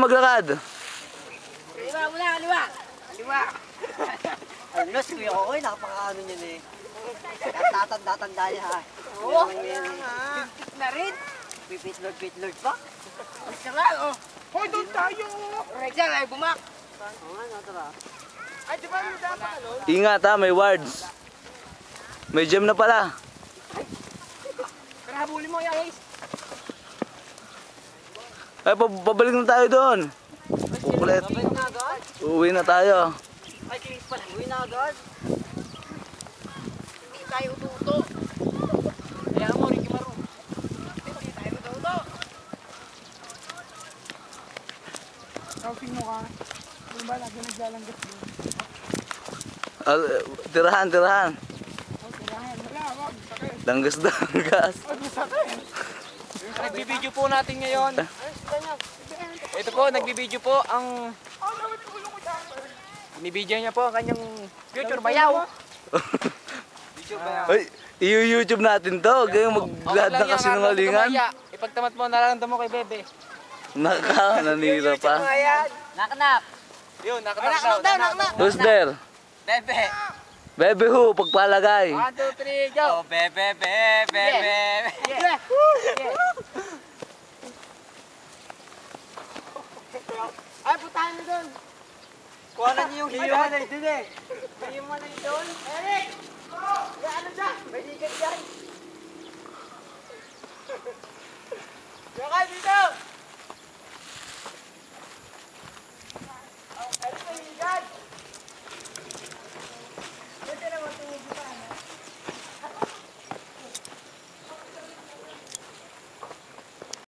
maglakad. Kaliwa muna, kaliwa. Kaliwa. Ano, si Kuya Kokoy, napaka-ano niyan eh. Tatanda niya ha. Oo. Pipit na rin. Pipitlord pa. Basta nga, oh. Hoy, doon tayo! Rexel, ay bumak. Oo nga, natara. Ay, di ba yung dapat ano? Ingat ha, may wards. May gem na pala. Pero habulin mo, guys. Ay, pabalik na tayo doon. Kukulit. Sabay na agad? Uuwi na tayo. Ay, kinis pala. Uwi na agad. Hindi tayo ututo. Kaya mo, Ricky Maro. Hindi tayo ututo. Kauting mo ka. Ano ba, lagi naglalanggas mo? Tirahan. Oh, tirahan. Wala, wag. Sakit. Danggas. Wag mo sakit. Nagbibideo po natin ngayon. Ito po, nagbibideo po ang... Binibideo niya po ang kanyang future bayaw. Future bayaw. Ay, i-YouTube natin to. Kaya maglahad ng kasinungalingan. Ipagtamat mo, nararamdaman mo kay Bebe. Nanira pa. Naknak. Yun, nakatakas daw. Who's there? Bebe. Bebe who? Pagpalagay. 1, 2, 3, go! Oh, bebe, bebe, bebe. Yeah. Ay, putahan mo doon! Kuha na niyo yung hiyomanay dun eh. Hihimanay doon. Eric! May ano dyan? May ligat dyan. Yung kayo dito!